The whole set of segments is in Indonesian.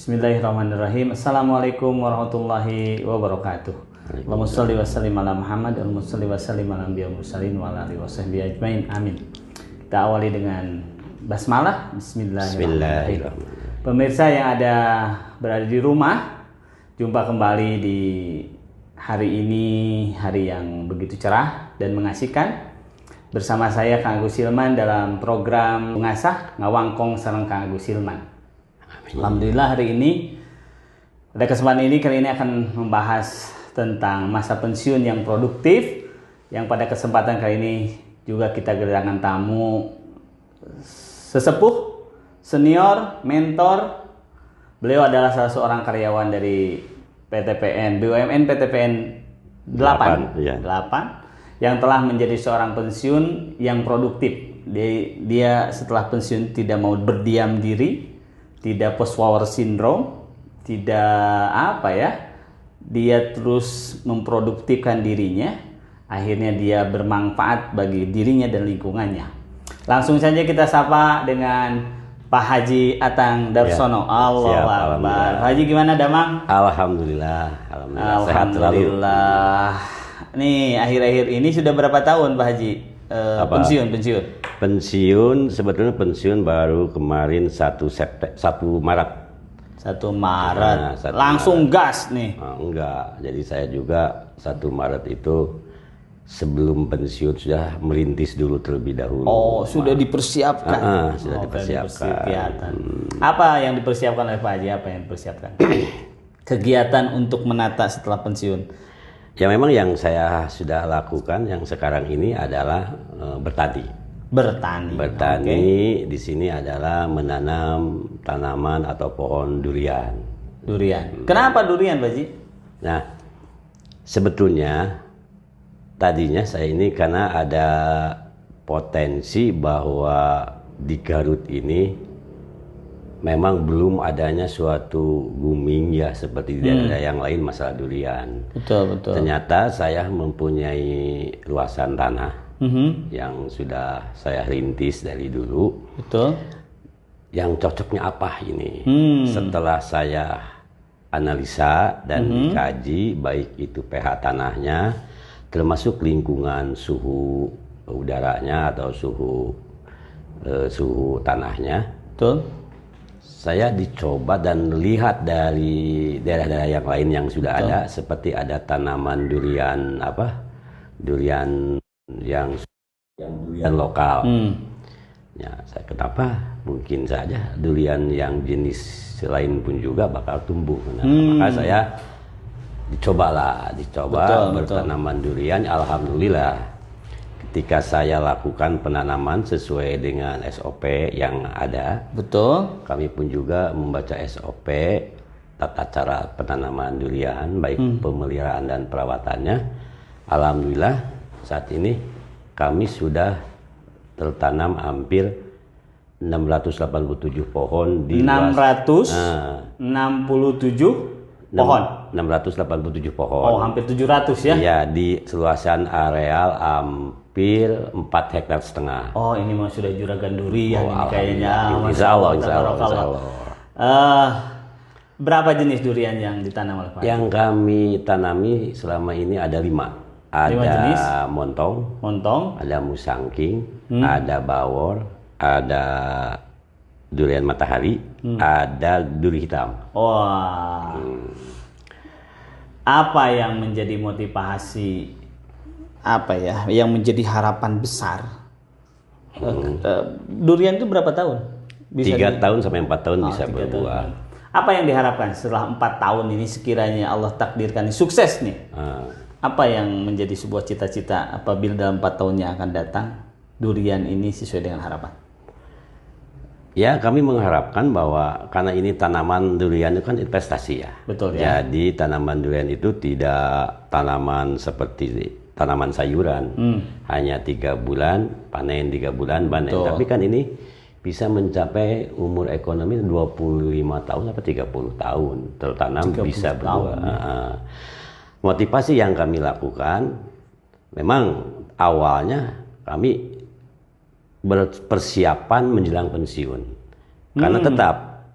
Bismillahirrahmanirrahim. Assalamualaikum warahmatullahi wabarakatuh. Allahumma sholli wa sallim ala Muhammad, Allahumma sholli wa sallim ala nabiyil mursalin wa ala alihi wasahbihi ajmain. Amin. Kita awali dengan basmalah. Bismillahirrahmanirrahim. Pemirsa yang berada di rumah, jumpa kembali di hari ini, hari yang begitu cerah dan mengasihkan. Bersama saya Kang Agus Hilman dalam program mengasah ngawangkong sareng Kang Agus Hilman. Alhamdulillah hari ini pada kesempatan ini kali ini akan membahas tentang masa pensiun yang produktif, yang pada kesempatan kali ini juga kita kedatangan tamu sesepuh, senior, mentor. Beliau adalah salah seorang karyawan dari PTPN, BUMN PTPN 8 yang telah menjadi seorang pensiun yang produktif. Dia setelah pensiun tidak mau berdiam diri, tidak post power syndrome, dia terus memproduktifkan dirinya, akhirnya dia bermanfaat bagi dirinya dan lingkungannya. Langsung saja kita sapa dengan Pak Haji Atang Darsono. Ya, Allahu Akbar. Haji gimana Damang? Alhamdulillah sehat selalu. Nih akhir-akhir ini sudah berapa tahun Pak Haji pensiun? Sebetulnya pensiun baru kemarin 1 Maret. 1 Maret. Langsung Maret. Gas nih. Enggak. Jadi saya juga 1 Maret itu sebelum pensiun sudah merintis dulu terlebih dahulu. Oh, sudah dipersiapkan. Sudah dipersiapkan. Apa yang dipersiapkan oleh Pak Haji? Apa yang dipersiapkan? Kegiatan untuk menata setelah pensiun. Ya memang yang saya sudah lakukan yang sekarang ini adalah bertani. Okay. Di sini adalah menanam tanaman atau pohon durian. Kenapa durian, Pak Haji? Nah, sebetulnya tadinya saya ini karena ada potensi bahwa di Garut ini memang belum adanya suatu booming ya seperti di daerah yang lain masalah durian. Betul. Ternyata saya mempunyai luasan tanah yang sudah saya rintis dari dulu. Betul. Yang cocoknya apa ini? Setelah saya analisa dan dikaji baik itu pH tanahnya, termasuk lingkungan suhu udaranya atau suhu tanahnya. Betul. Saya dicoba dan lihat dari daerah-daerah yang lain yang sudah ada, seperti ada tanaman durian durian yang durian lokal. Ya, saya kenapa mungkin saja durian yang jenis lain pun juga bakal tumbuh. Maka saya dicoba bertanaman durian. Alhamdulillah ketika saya lakukan penanaman sesuai dengan SOP yang ada. Betul. Kami pun juga membaca SOP tata cara penanaman durian, baik pemeliharaan dan perawatannya. Alhamdulillah saat ini kami sudah tertanam hampir 687 pohon di 667 pohon. 687 pohon. Oh, hampir 700 ya? Iya, di seluasan areal hampir 4,5 hektar. Oh, ini mah sudah juragan durian ini kayaknya. Insya Allah. Berapa jenis durian yang ditanam oleh Pak? Yang kami tanami selama ini ada 5. Ada jenis? montong, ada musangking, ada bawor, ada durian matahari, ada duri hitam. Wah. Apa yang menjadi motivasi, yang menjadi harapan besar? Durian itu berapa tahun? 3 tahun sampai 4 tahun bisa berbuah. Apa yang diharapkan setelah 4 tahun ini sekiranya Allah takdirkan sukses nih? Apa yang menjadi sebuah cita-cita apabila dalam 4 tahun yang akan datang durian ini sesuai dengan harapan? Ya, kami mengharapkan bahwa karena ini tanaman durian itu kan investasi ya. Betul ya. Jadi tanaman durian itu tidak tanaman seperti tanaman sayuran. Hanya 3 bulan panen, 3 bulan panen. Betul. Tapi kan ini bisa mencapai umur ekonomi 25 tahun sampai 30 tahun tertanam bisa berbuah. Motivasi yang kami lakukan memang awalnya kami berpersiapan menjelang pensiun. Karena tetap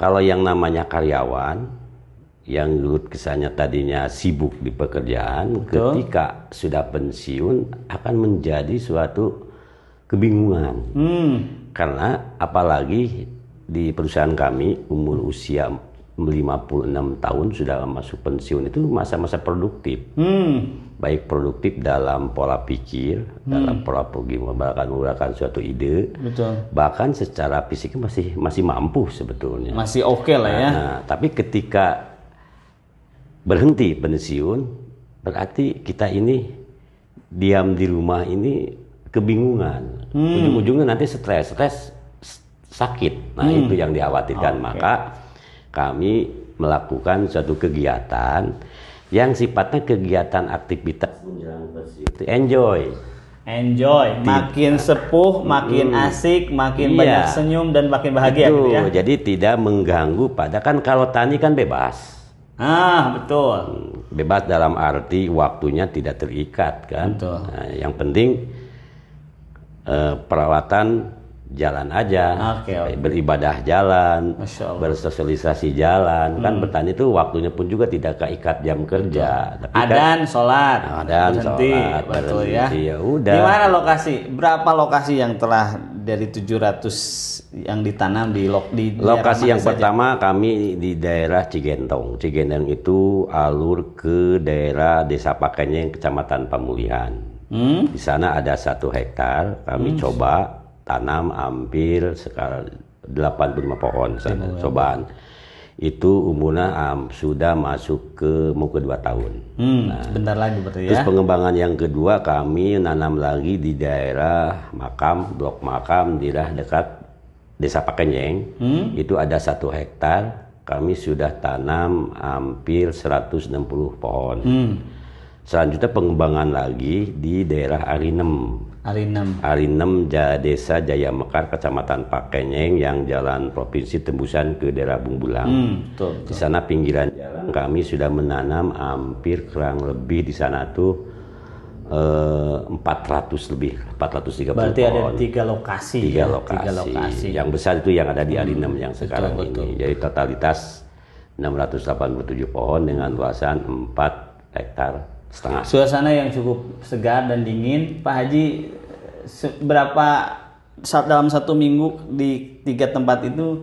Kalau yang namanya karyawan, yang dulu kesannya tadinya sibuk di pekerjaan, Betul. ketika sudah pensiun akan menjadi suatu kebingungan. Karena apalagi di perusahaan kami umur usia 56 tahun sudah masuk pensiun itu masa-masa produktif. Baik produktif dalam pola pikir, dalam pola menggunakan suatu ide, Betul. bahkan secara fisik masih mampu sebetulnya. Masih oke lah ya. Nah, tapi ketika berhenti pensiun, berarti kita ini diam di rumah ini kebingungan. Ujung-ujungnya nanti stres sakit. Nah, itu yang dikhawatirkan. Maka kami melakukan suatu kegiatan yang sifatnya kegiatan aktivitas menjelang pensiun itu enjoy, makin sepuh, makin asik, makin banyak senyum dan makin bahagia gitu ya. Jadi tidak mengganggu kan kalau tani kan bebas. Betul. Bebas dalam arti waktunya tidak terikat kan. Betul. Nah, yang penting perawatan jalan aja, beribadah jalan, bersosialisasi jalan, kan bertani itu waktunya pun juga tidak keikat jam kerja. Tapi Adan, sholat, sholat, betul ya. Udah. Di mana lokasi? Berapa lokasi yang telah dari 700 yang ditanam di lokasi yang pertama kami di daerah Cigentong. Cigentong itu alur ke daerah Desa Pakenyeng, Kecamatan Pamulihan. Di sana ada 1 hektar, kami coba tanam hampir sekarang 85 pohon sana, cobaan. Itu umurnya sudah masuk mau ke 2 tahun. Sebentar lagi berarti ya. Terus pengembangan yang kedua kami nanam lagi di daerah Blok Makam, di daerah dekat Desa Pakenyeng. Itu ada 1 hektar, kami sudah tanam hampir 160 pohon. Selanjutnya pengembangan lagi di daerah Arinem, Desa Jaya Mekar, Kecamatan Pakenyeng, yang jalan provinsi tembusan ke daerah Bungbulang. Di sana pinggiran jalan kami sudah menanam hampir kurang lebih di sana tuh 430 berarti pohon. Ada 3 lokasi. 3 lokasi. Yang besar itu yang ada di Arinem yang sekarang ini. Jadi totalitas 687 pohon dengan luasan 4,5 hektar. Suasana yang cukup segar dan dingin. Pak Haji, dalam 1 minggu di 3 tempat itu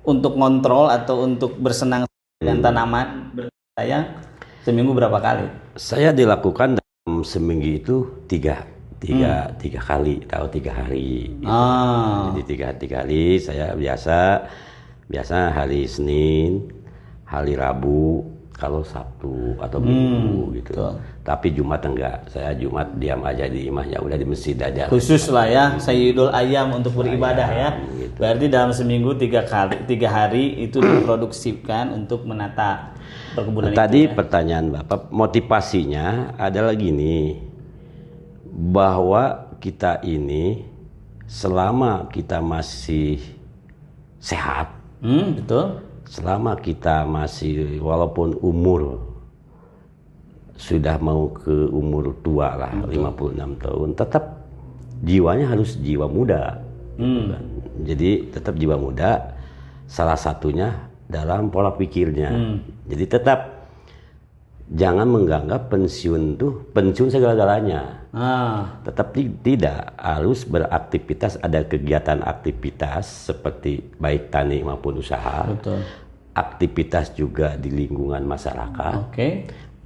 untuk ngontrol atau untuk bersenang dengan tanaman saya seminggu berapa kali? Saya dilakukan dalam seminggu itu 3 kali atau 3 hari. Gitu. Jadi 3 hari saya biasa hari Senin, hari Rabu, kalau Sabtu atau Minggu gitu. Tapi Jumat enggak. Saya Jumat diam aja di imahnya, udah di masjid aja. Khusus lah ya, Sayyidul Ayyam untuk beribadah ya. Gitu. Berarti dalam seminggu 3 hari itu diproduksikan untuk menata perkebunan. Tadi pertanyaan Bapak, motivasinya adalah gini, bahwa kita ini selama kita masih sehat, betul. Selama kita masih, walaupun umur sudah mau ke umur tua lah, 56 tahun, tetap jiwanya harus jiwa muda. Gitu kan. Jadi tetap jiwa muda, salah satunya dalam pola pikirnya. Jadi tetap jangan menganggap pensiun segala-galanya. Tetap tidak, harus beraktivitas, ada kegiatan aktivitas seperti baik tani maupun usaha. Betul. Aktivitas juga di lingkungan masyarakat.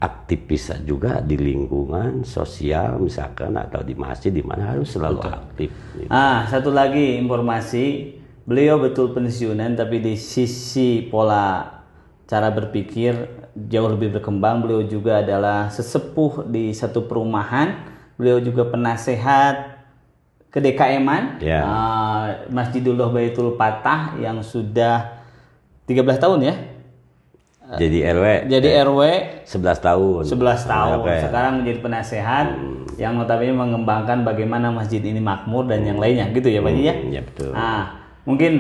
Aktivitas juga di lingkungan sosial misalkan, atau di masjid, di mana harus selalu aktif. Gitu. Satu lagi informasi, beliau betul pensiunan tapi di sisi pola cara berpikir jauh lebih berkembang. Beliau juga adalah sesepuh di satu perumahan. Beliau juga penasehat ke DKM-an, Masjidullah Baitul Patah yang sudah 13 tahun ya. Jadi RW 11 tahun. Sekarang menjadi penasehat yang notabene mengembangkan bagaimana masjid ini makmur dan yang lainnya gitu ya Pak Haji ya. Iya betul. Mungkin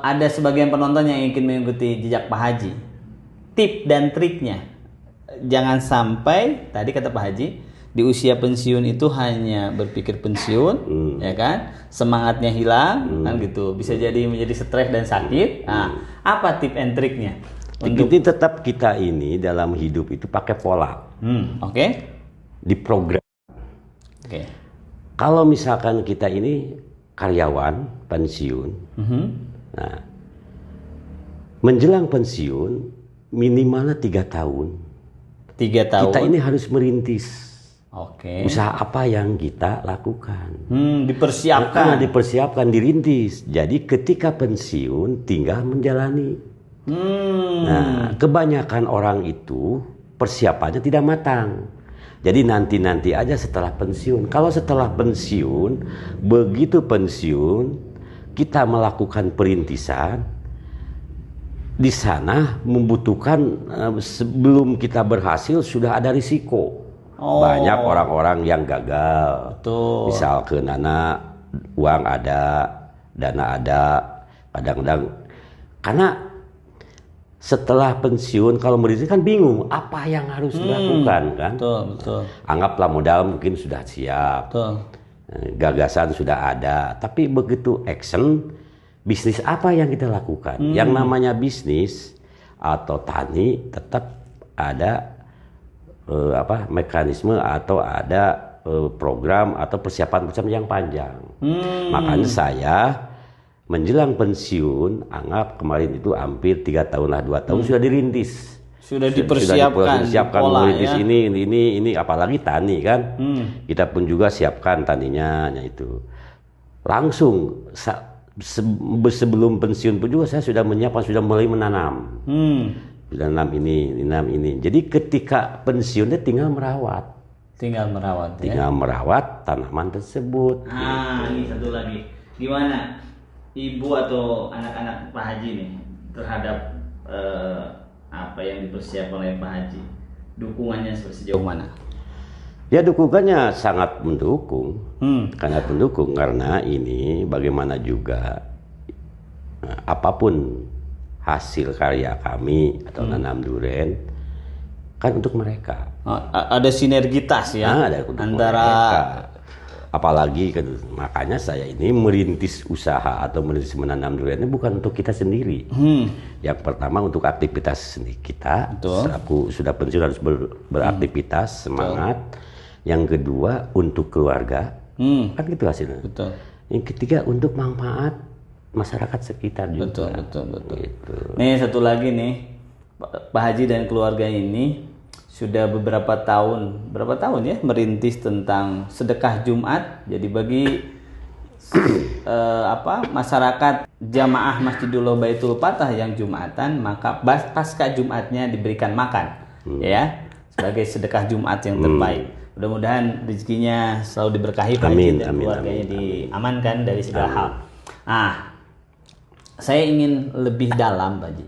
ada sebagian penonton yang ingin mengikuti jejak Pak Haji. Tip dan triknya, jangan sampai, tadi kata Pak Haji, di usia pensiun itu hanya berpikir pensiun, ya kan, semangatnya hilang, kan gitu, bisa jadi menjadi stres dan sakit. Nah, apa tip and triknya? Ini tetap kita ini dalam hidup itu pakai pola, Oke. diprogram. Oke. Kalau misalkan kita ini karyawan pensiun, nah menjelang pensiun minimalnya 3 tahun. 3 tahun. Kita ini harus merintis. Oke. Usaha apa yang kita lakukan? Dipersiapkan. Dipersiapkan, dirintis. Jadi ketika pensiun tinggal menjalani. Nah, kebanyakan orang itu persiapannya tidak matang. Jadi nanti aja setelah pensiun. Kalau setelah pensiun, begitu pensiun, kita melakukan perintisan. Di sana membutuhkan sebelum kita berhasil sudah ada risiko. Banyak orang-orang yang gagal. Betul. Misal ke nana uang ada, dana ada, kadang-kadang karena setelah pensiun kalau merintis kan bingung apa yang harus dilakukan kan. Betul. Anggaplah modal mungkin sudah siap. Betul. Gagasan sudah ada, tapi begitu action, bisnis apa yang kita lakukan? Yang namanya bisnis atau tani tetap ada mekanisme atau ada program atau persiapan yang panjang. Makanya saya menjelang pensiun, anggap kemarin itu hampir 3 tahun lah, 2 tahun sudah dirintis. Sudah dipersiapkan pola, merintis ya? ini apalagi tani kan. Kita pun juga siapkan taninya itu. Langsung sebelum pensiun pun juga saya sudah menyiapkan, sudah mulai menanam. Sudah nanam ini. Jadi ketika pensiunnya tinggal merawat. Tinggal merawat tanaman tersebut. Ini satu lagi. Gimana ibu atau anak-anak Pak Haji nih terhadap apa yang dipersiapkan oleh Pak Haji? Dukungannya sejauh mana? Ya dukungannya sangat mendukung. Sangat mendukung karena ini bagaimana juga apapun hasil karya kami atau nanam durian kan untuk mereka. Ada sinergitas ya antara mereka. Apalagi kan, makanya saya ini merintis usaha atau merintis menanam durian ini bukan untuk kita sendiri. Yang pertama untuk aktivitas sendiri kita. Aku sudah pensiun harus beraktivitas semangat. Yang kedua untuk keluarga. Kan gitu hasilnya. Betul. Yang ketiga untuk manfaat masyarakat sekitar juga. Betul. Gitu. Nih satu lagi nih, Pak Haji dan keluarga ini sudah berapa tahun ya merintis tentang sedekah Jumat. Jadi bagi masyarakat jamaah Masjidullah Baitul Fatah yang Jumatan, maka pasca Jumatnya diberikan makan ya sebagai sedekah Jumat yang terbaik. Mudah-mudahan rezekinya selalu diberkahi Pak Haji dan keluarganya diamankan dari segala hal. Saya ingin lebih dalam Pak Haji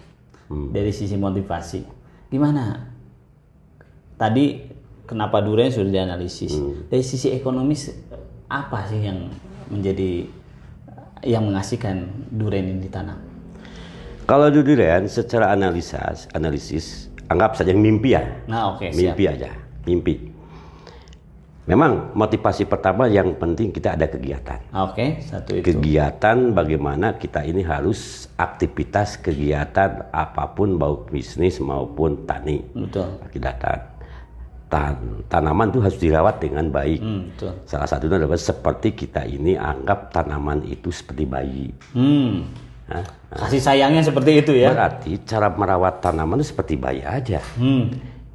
dari sisi motivasi. Gimana? Tadi kenapa durian sudah dianalisis. Dari sisi ekonomis apa sih yang mengasihkan durian ini ditanam? Kalau durian secara analisis anggap saja mimpi ya. Mimpi aja, mimpi. Memang motivasi pertama yang penting kita ada kegiatan. Satu itu. Kegiatan bagaimana kita ini harus aktivitas kegiatan apapun baik bisnis maupun tani. Betul. Kegiatan. Tanaman itu harus dirawat dengan baik. Salah satunya adalah seperti kita ini anggap tanaman itu seperti bayi. Kasih sayangnya seperti itu ya. Berarti cara merawat tanaman itu seperti bayi aja.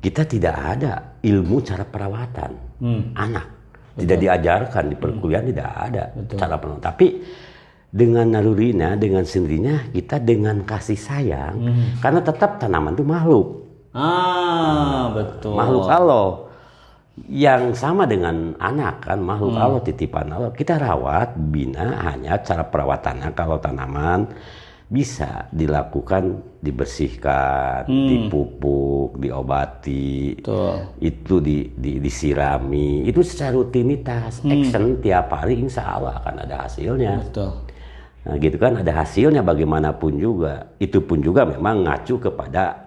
Kita tidak ada ilmu cara perawatan anak. Tidak diajarkan di perkuliahan, tidak ada cara perawatan. Tapi dengan nalurinya, dengan sendirinya kita dengan kasih sayang, karena tetap tanaman itu makhluk. Betul. Makhluk Allah yang sama dengan anak kan, makhluk Allah, titipan Allah. Kita rawat, bina, hanya cara perawatannya kalau tanaman bisa dilakukan, dibersihkan, dipupuk, diobati, itu disirami, itu secara rutinitas, action tiap hari, insya Allah akan ada hasilnya. Nah, gitu kan, ada hasilnya bagaimanapun juga. Itu pun juga memang ngacu kepada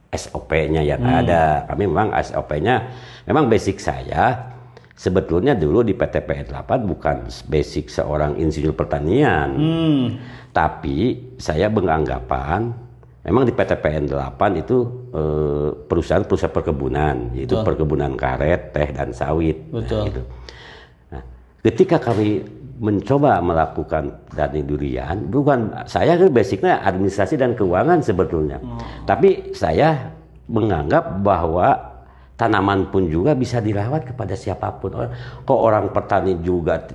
SOP-nya yang ada. Kami memang SOP-nya, memang basic saya Sebetulnya dulu di PTPN 8 bukan basic seorang insinyur pertanian. Tapi saya beranggapan memang di PTPN 8 itu perusahaan perkebunan, yaitu perkebunan karet, teh dan sawit. Betul. Nah, gitu. Nah, ketika kami mencoba melakukan tani durian, bukan saya kan basicnya administrasi dan keuangan sebetulnya. Tapi saya menganggap bahwa tanaman pun juga bisa dirawat kepada siapapun. Kok orang petani juga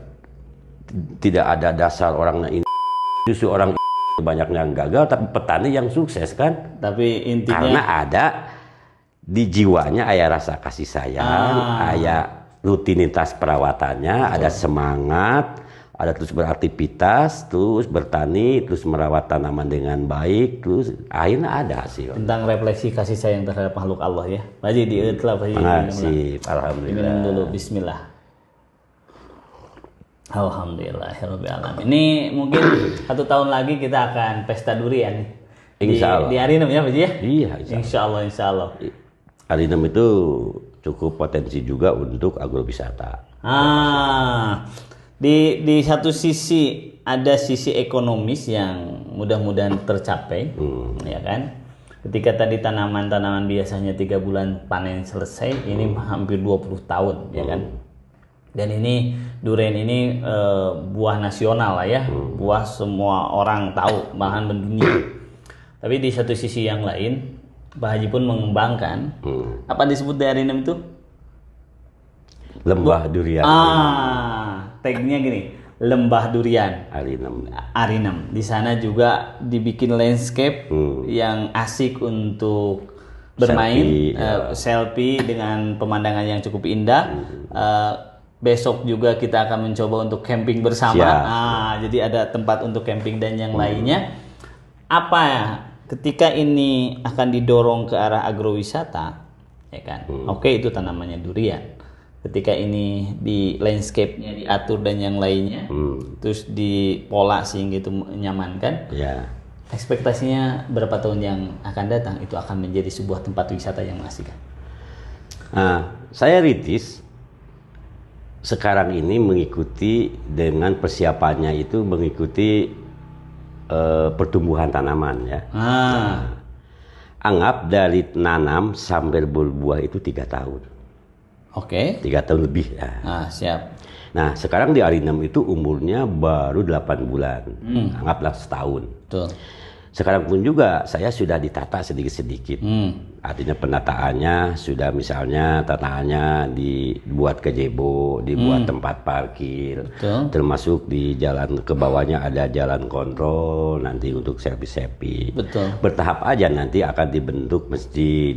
tidak ada dasar orang ini, justru orang banyaknya yang gagal, tapi petani yang sukses kan? Tapi intinya karena ada di jiwanya ada rasa kasih sayang, ada rutinitas perawatannya, ada semangat, ada terus beraktivitas, terus bertani, terus merawat tanaman dengan baik, terus akhirnya ada hasil. tentang refleksi kasih sayang terhadap makhluk Allah ya. Pak Haji dietlah Pak Haji. Makasih, alhamdulillah. Minum dulu, bismillah. Alhamdulillahirrabbilalamin. Ini mungkin 1 tahun lagi kita akan pesta durian nih. Insya Allah. Di Arinam ya Pak Haji ya? Iya, Insya Allah, insya Allah. Arinam itu cukup potensi juga untuk agrowisata. Di satu sisi ada sisi ekonomis yang mudah-mudahan tercapai, ya kan? Ketika tadi tanaman-tanaman biasanya 3 bulan panen selesai, ini hampir 20 tahun, ya kan? Dan ini durian ini buah nasional lah ya, buah semua orang tahu, bahkan mendunia. Tapi di satu sisi yang lain, Pak Haji pun mengembangkan apa disebut di Arinam itu? Lembah durian. Tagnya gini, lembah durian. Arinam. Di sana juga dibikin landscape yang asik untuk bermain, selfie dengan pemandangan yang cukup indah. Besok juga kita akan mencoba untuk camping bersama. Jadi ada tempat untuk camping dan yang lainnya. Apa ya? Ketika ini akan didorong ke arah agrowisata, ya kan? Oke, itu tanamannya durian. Ketika ini di landscape-nya diatur dan yang lainnya, terus dipola sehingga itu menyamankan. Ya. Ekspektasinya berapa tahun yang akan datang itu akan menjadi sebuah tempat wisata yang mengasihkan. Saya Ritis sekarang ini mengikuti dengan persiapannya itu mengikuti pertumbuhan tanaman ya. Anggap dari nanam sampai berbuah itu 3 tahun. Oke. 3 tahun lebih ya. Siap. Nah sekarang di Arinam itu umurnya baru 8 bulan. Anggaplah setahun. Betul. Sekarang pun juga saya sudah ditata sedikit-sedikit. Artinya penataannya sudah misalnya tataannya dibuat gazebo, dibuat tempat parkir. Betul. Termasuk di jalan ke bawahnya ada jalan kontrol nanti untuk selfie-selfie. Betul. Bertahap aja nanti akan dibentuk masjid,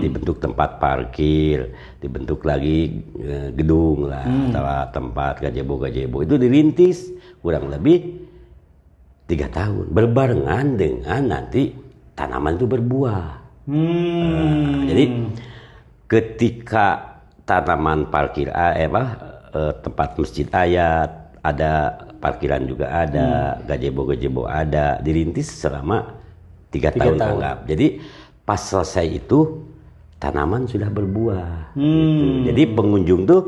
dibentuk tempat parkir, dibentuk lagi gedung lah, atau tempat gazebo-gazebo. Itu dirintis kurang lebih 3 tahun berbarengan dengan nanti tanaman itu berbuah. Jadi ketika tanaman parkir tempat masjid ada parkiran juga ada, gazebo ada, dirintis selama 3 tahun anggap. Jadi pas selesai itu tanaman sudah berbuah. Gitu. Jadi pengunjung tuh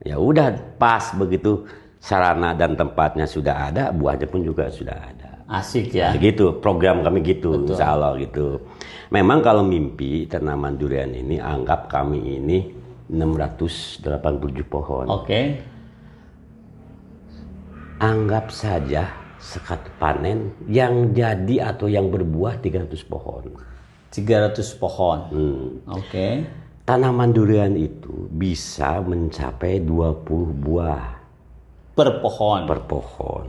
ya udah pas begitu. Sarana dan tempatnya sudah ada, buahnya pun juga sudah ada. Asik ya. Begitu, program kami gitu, insya Allah gitu. Memang kalau mimpi tanaman durian ini, anggap kami ini 687 pohon. Oke. Anggap saja sekat panen yang jadi atau yang berbuah 300 pohon. 300 pohon. Oke. Tanaman durian itu bisa mencapai 20 buah. Per pohon.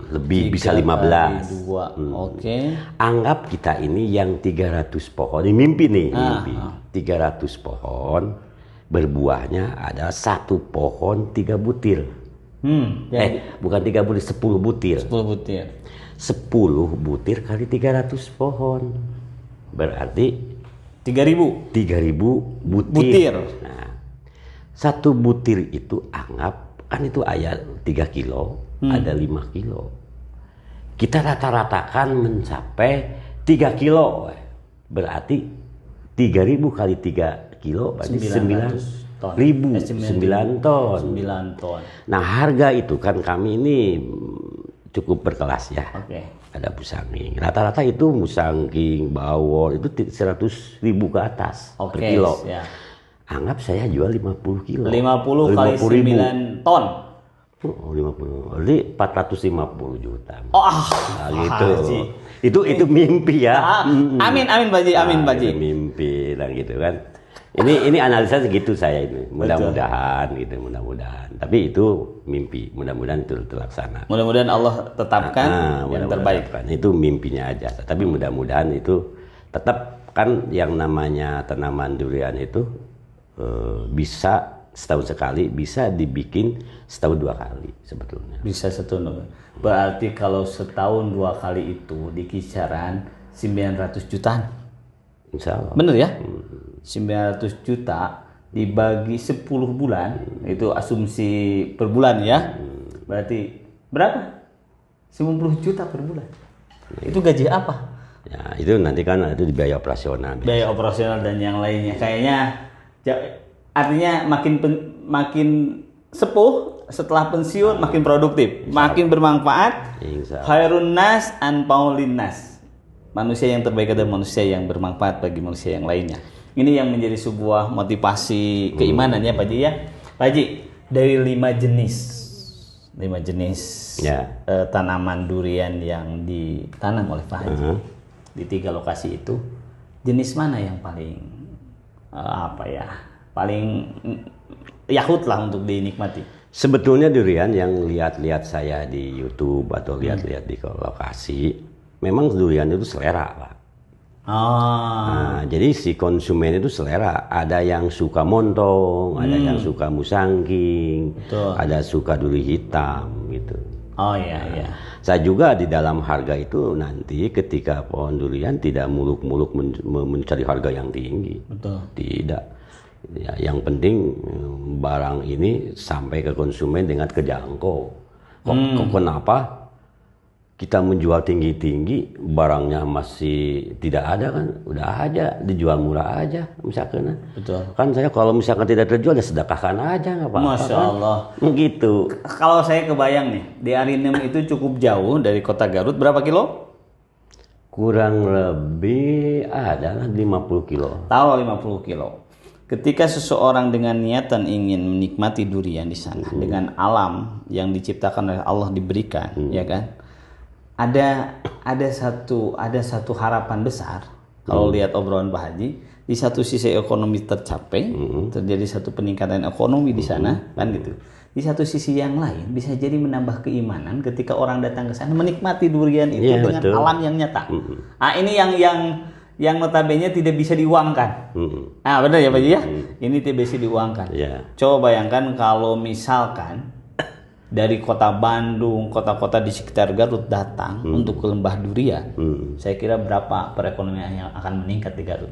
Lebih bisa 15. Oke. Anggap kita ini yang 300 pohon. Ini mimpi nih, mimpi. 300 pohon berbuahnya ada 1 pohon 3 butir. Bukan 3 butir, 10 butir. 10 butir. 10 butir kali 300 pohon. Berarti 3.000 butir. Nah, 1 butir itu anggap kan itu ayat 3 kilo, ada 5 kilo. Kita rata-ratakan mencapai 3 kilo. Berarti 3.000 kali 3 kilo berarti 900 ton. 9 ton. 9 ton. Nah, harga itu kan kami ini cukup berkelas ya. Oke. Ada musangking. Rata-rata itu musangking, bawor itu 100.000 ke atas per kilo. Ya. Anggap saya jual 50 kilo. 50 kali 9 ton. Oh, 50. Jadi 450 juta. Nah, gitu. Itu mimpi ya. Amin Pak Haji, amin Pak Haji. Mimpi dan gitu kan. Ini analisa segitu saya ini. Mudah-mudahan gitu, mudah-mudahan. Tapi itu mimpi, mudah-mudahan itu terlaksana. Mudah-mudahan Allah tetapkan yang terbaik. Itu mimpinya aja. Tapi mudah-mudahan itu tetap kan yang namanya tanaman durian itu bisa setahun sekali, bisa dibikin setahun 2 kali sebetulnya. Bisa setahun. Berarti kalau setahun 2 kali itu di kisaran 900 jutaan. Insya Allah. Bener ya? 900 juta dibagi 10 bulan, itu asumsi per bulan ya. Berarti berapa? 90 juta per bulan. Itu gaji apa? Ya, itu nanti kan itu di biaya operasional. Biaya operasional dan yang lainnya. Kayaknya artinya makin sepuh setelah pensiun makin produktif, makin bermanfaat. Khairun nas anfaulin nas. Manusia yang terbaik adalah manusia yang bermanfaat bagi manusia yang lainnya. Ini yang menjadi sebuah motivasi keimanan ya Pak Haji ya. Pak Haji, dari 5 jenis ya. Tanaman durian yang ditanam oleh Pak Haji di 3 lokasi itu, jenis mana yang paling paling yahut lah untuk dinikmati? Sebetulnya durian yang lihat-lihat saya di YouTube atau lihat-lihat di lokasi, memang durian itu selera Pak. Nah, jadi si konsumen itu selera. Ada yang suka montong, ada yang suka musangking, ada suka duri hitam gitu. Iya. Saya juga di dalam harga itu nanti ketika pohon durian tidak muluk-muluk mencari harga yang tinggi. Betul. Tidak. Ya, yang penting barang ini sampai ke konsumen dengan kejangkau. Kenapa kita menjual tinggi-tinggi, barangnya masih tidak ada kan? Udah aja, dijual murah aja misalkan. Betul. Kan saya kalau misalkan tidak terjual, ya sedekahkan aja nggak apa-apa. Masya Allah. Kan? Gitu. Kalau saya kebayang nih, di Arinem itu cukup jauh dari kota Garut, berapa kilo? Kurang lebih adalah 50 kilo. Taruh 50 kilo. Ketika seseorang dengan niatan ingin menikmati durian di sana, dengan alam yang diciptakan oleh Allah diberikan, ya kan? Ada satu harapan besar kalau lihat obrolan Pak Haji. Di satu sisi ekonomi tercapai, terjadi satu peningkatan ekonomi di sana, kan gitu. Di satu sisi yang lain bisa jadi menambah keimanan ketika orang datang ke sana menikmati durian itu dengan alam yang nyata. Ini yang notabene tidak bisa diuangkan. Benar ya Pak Haji ya? Ini tidak bisa diuangkan. Coba bayangkan kalau misalkan dari kota Bandung, kota-kota di sekitar Garut datang untuk ke Lembah Durian, saya kira berapa perekonomian yang akan meningkat di Garut.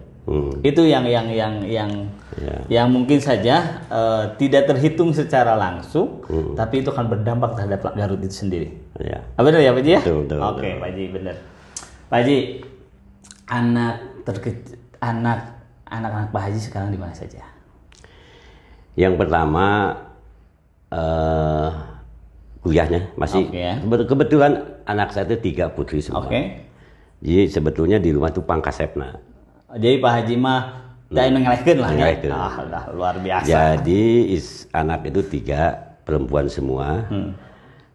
Itu yang mungkin saja tidak terhitung secara langsung, tapi itu akan berdampak terhadap Garut itu sendiri. Benar ya Pak Haji ya? Betul. Oke Pak Haji, benar. Pak Haji, anak-anak Pak Haji sekarang di mana saja? Yang pertama kuliahnya masih kebetulan anak saya itu 3 putri semua. Jadi sebetulnya di rumah itu pangkasepna. Jadi Pak Haji mah tidak mengelehkan lah ya. Luar biasa. Jadi anak itu 3 perempuan semua.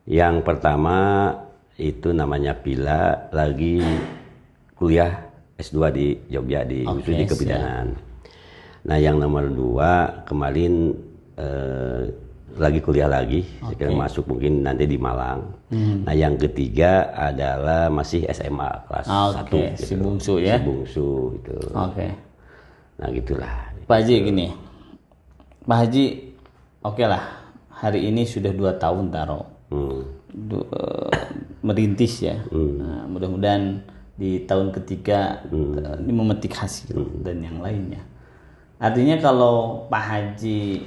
Yang pertama itu namanya Pila, lagi kuliah S2 di Jogja di Studi Kebidanan. Nah yang nomor 2 kemarin lagi kuliah lagi, sekarang masuk mungkin nanti di Malang. Nah yang ketiga adalah masih SMA kelas 1 gitu. Si bungsu ya. Si bungsu itu. Nah gitulah. Pak Haji gini, Pak Haji lah, hari ini sudah 2 tahun merintis ya. Nah, mudah-mudahan di tahun ketiga ini memetik hasil dan yang lainnya. Artinya kalau Pak Haji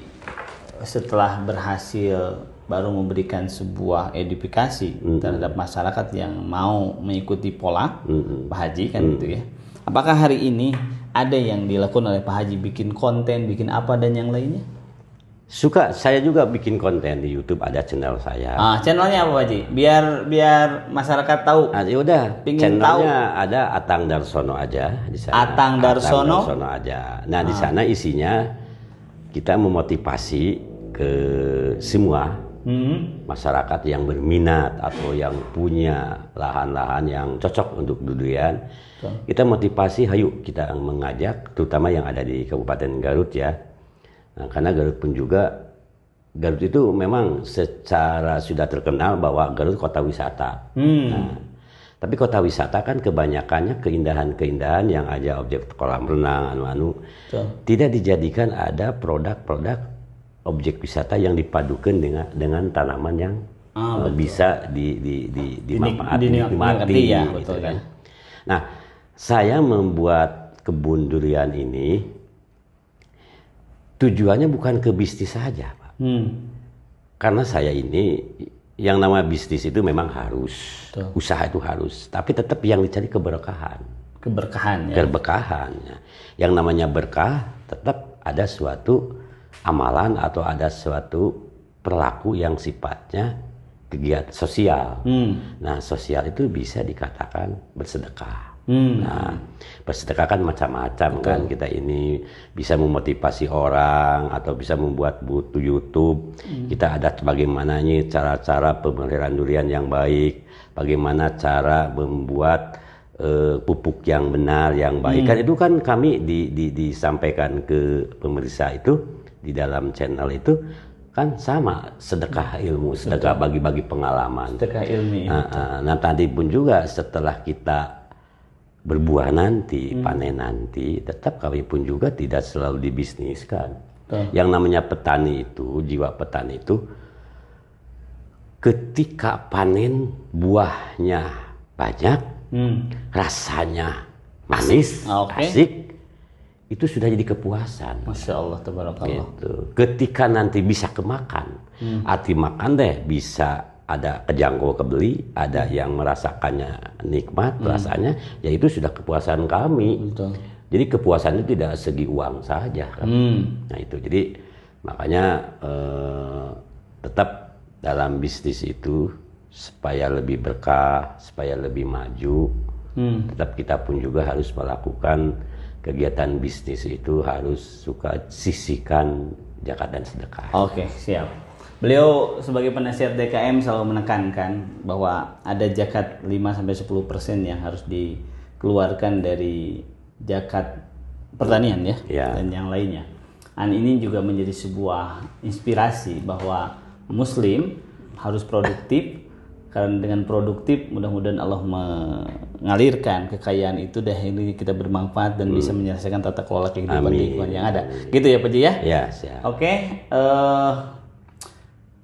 setelah berhasil baru memberikan sebuah edukasi terhadap masyarakat yang mau mengikuti pola Pak Haji kan gitu ya. Apakah hari ini ada yang dilakukan oleh Pak Haji, bikin konten, bikin apa dan yang lainnya? Suka, saya juga bikin konten di YouTube, ada channel saya. Channelnya apa Pak Haji? Biar masyarakat tahu. Ya udah, Pingin channelnya ada Atang Darsono aja di sana. Atang Darsono aja. Nah, di sana isinya kita memotivasi ke semua masyarakat yang berminat atau yang punya lahan-lahan yang cocok untuk durian. Kita motivasi, hayu kita mengajak, terutama yang ada di Kabupaten Garut ya. Nah, karena Garut pun juga, Garut itu memang secara sudah terkenal bahwa Garut kota wisata. Nah, tapi kota wisata kan kebanyakannya keindahan-keindahan yang ada objek kolam renang, anu-anu. Tidak dijadikan ada produk-produk objek wisata yang dipadukan dengan tanaman yang bisa dinikmati ya, gitu betul, kan. ya. Nah, saya membuat kebun durian ini tujuannya bukan ke bisnis saja, Pak. Karena saya ini, yang nama bisnis itu memang harus, usaha itu harus, tapi tetap yang dicari keberkahan. Keberkahan ya. Keberkahan. Yang namanya berkah tetap ada suatu amalan atau ada suatu perilaku yang sifatnya kegiatan sosial. Nah, sosial itu bisa dikatakan bersedekah. Nah, bersedekah kan macam-macam kan. Kita ini bisa memotivasi orang atau bisa membuat butuh YouTube. Kita ada bagaimana cara-cara pemeliharaan durian yang baik, bagaimana cara membuat pupuk yang benar, yang baik. Kan itu kan kami disampaikan ke pemirsa itu di dalam channel itu kan sama, sedekah ilmu, sedekah bagi-bagi pengalaman. Sedekah ilmi. Nah, tadi pun juga setelah kita berbuah nanti, panen nanti, tetap kami pun juga tidak selalu dibisniskan. Yang namanya petani itu, jiwa petani itu, ketika panen buahnya banyak, rasanya manis, asik, itu sudah jadi kepuasan. Masya Allah, tabarakallah. Gitu. Ketika nanti bisa kemakan, arti makan deh bisa ada kejangkau kebeli, ada yang merasakannya nikmat rasanya, ya itu sudah kepuasan kami. Betul. Jadi kepuasan itu tidak segi uang saja kan. Nah itu, jadi makanya tetap dalam bisnis itu supaya lebih berkah, supaya lebih maju, tetap kita pun juga harus melakukan kegiatan bisnis itu, harus suka sisihkan zakat dan sedekah. Oke, siap. Beliau sebagai penasihat DKM selalu menekankan bahwa ada zakat 5-10% yang harus dikeluarkan dari zakat pertanian ya, dan yang lainnya. Dan ini juga menjadi sebuah inspirasi bahwa Muslim harus produktif, karena dengan produktif mudah-mudahan Allah mengalirkan kekayaan itu dan ini kita bermanfaat dan bisa menyelesaikan tata kelola kehidupan lingkungan yang ada. Gitu ya Pak Ji ya? Ya, siap. Oke,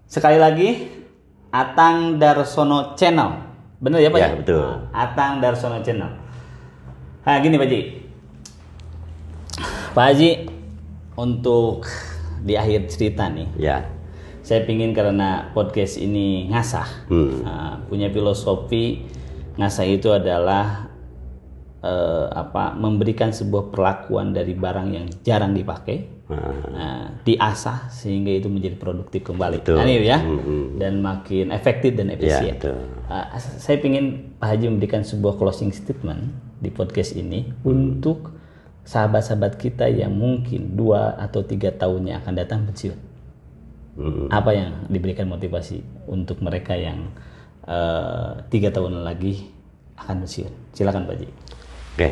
sekali lagi Atang Darsono Channel, bener ya Pak? Ya, betul. Atang Darsono Channel. Nah gini Pak Haji, Pak Haji, untuk di akhir cerita nih, saya pingin karena podcast ini ngasah, punya filosofi ngasah itu adalah memberikan sebuah perlakuan dari barang yang jarang dipakai. Diasah sehingga itu menjadi produktif kembali. Nah, ini ya, dan makin efektif dan efisien. Saya ingin Pak Haji memberikan sebuah closing statement di podcast ini untuk sahabat-sahabat kita yang mungkin 2 atau 3 tahun yang akan datang pensiun. Apa yang diberikan motivasi untuk mereka yang 3 tahun lagi akan pensiun? Silakan Pak Haji. Oke,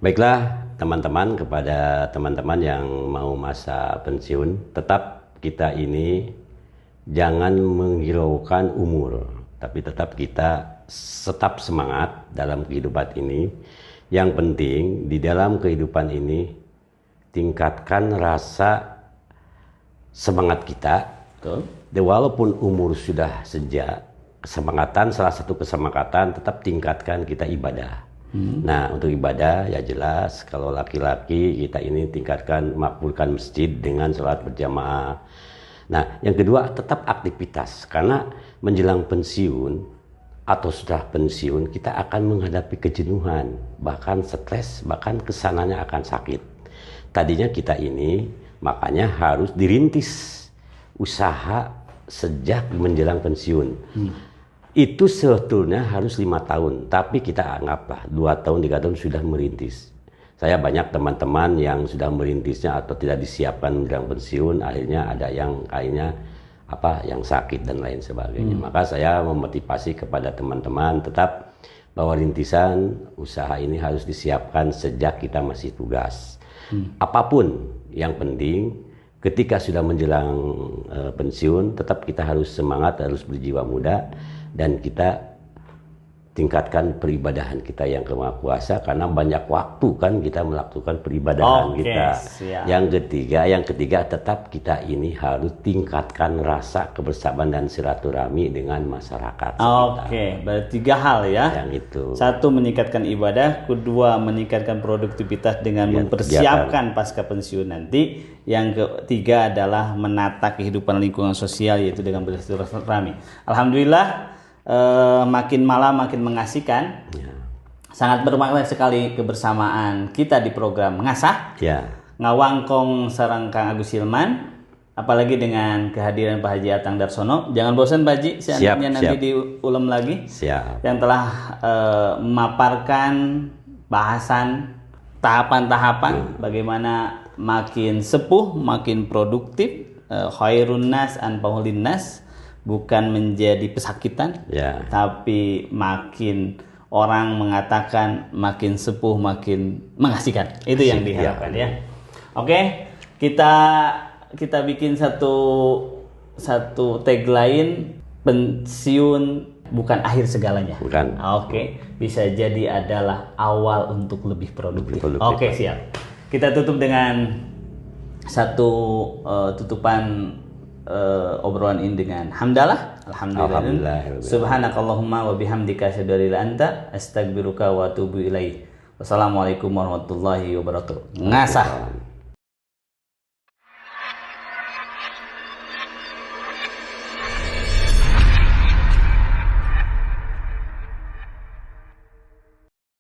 baiklah. Teman-teman, kepada teman-teman yang mau masa pensiun, tetap kita ini jangan menghiraukan umur, tapi tetap kita tetap semangat dalam kehidupan ini. Yang penting di dalam kehidupan ini tingkatkan rasa semangat kita. Walaupun umur sudah senja, kesemangatan, salah satu kesemangatan tetap tingkatkan kita ibadah. Nah, untuk ibadah ya jelas kalau laki-laki kita ini tingkatkan makmurkan masjid dengan sholat berjamaah. Nah, yang kedua tetap aktivitas, karena menjelang pensiun atau sudah pensiun, kita akan menghadapi kejenuhan, bahkan stres, bahkan kesananya akan sakit. Tadinya kita ini makanya harus dirintis usaha sejak menjelang pensiun. Itu sebetulnya harus 5 tahun, tapi kita anggaplah 2 tahun, 3 tahun sudah merintis. Saya banyak teman-teman yang sudah merintisnya atau tidak disiapkan menjelang pensiun, akhirnya ada yang kayaknya yang sakit dan lain sebagainya. Maka saya memotivasi kepada teman-teman tetap bahwa rintisan usaha ini harus disiapkan sejak kita masih tugas. Apapun yang penting ketika sudah menjelang pensiun, tetap kita harus semangat, harus berjiwa muda, dan kita tingkatkan peribadahan kita yang ke Maha Kuasa, karena banyak waktu kan kita melakukan peribadahan kita. Siap. Yang ketiga tetap kita ini harus tingkatkan rasa kebersamaan dan silaturahmi dengan masyarakat. Berarti 3 hal ya. Yang itu. 1, meningkatkan ibadah, kedua meningkatkan produktivitas dengan mempersiapkan pasca pensiun nanti. Yang ketiga adalah menata kehidupan lingkungan sosial, yaitu dengan bersilaturahmi. Alhamdulillah. Makin malam makin mengasihkan. Sangat bermakna sekali kebersamaan kita di program Ngasah. Ngawangkong sareng Kang Agus Hilman, apalagi dengan kehadiran Pak Haji Atang Darsono. Jangan bosan Pak Haji, seandainya nanti diulang lagi. Yang telah memaparkan bahasan tahapan-tahapan bagaimana makin sepuh, makin produktif, khairun nas anfa'uhun nas. Bukan menjadi pesakitan, tapi makin orang mengatakan makin sepuh, makin mengasihkan. Itu yang diharapkan ya. Oke, kita bikin satu tagline, pensiun bukan akhir segalanya. Bukan. Bisa jadi adalah awal untuk lebih produktif. Siap. Kita tutup dengan satu tutupan obrolan ini dengan hamdalah. Alhamdulillah. Subhanakallahumma wa bihamdika asyhadu an la ilaha illa anta astaghfiruka wa atubu ilaik. Wassalamualaikum warahmatullahi wabarakatuh. Ngasah.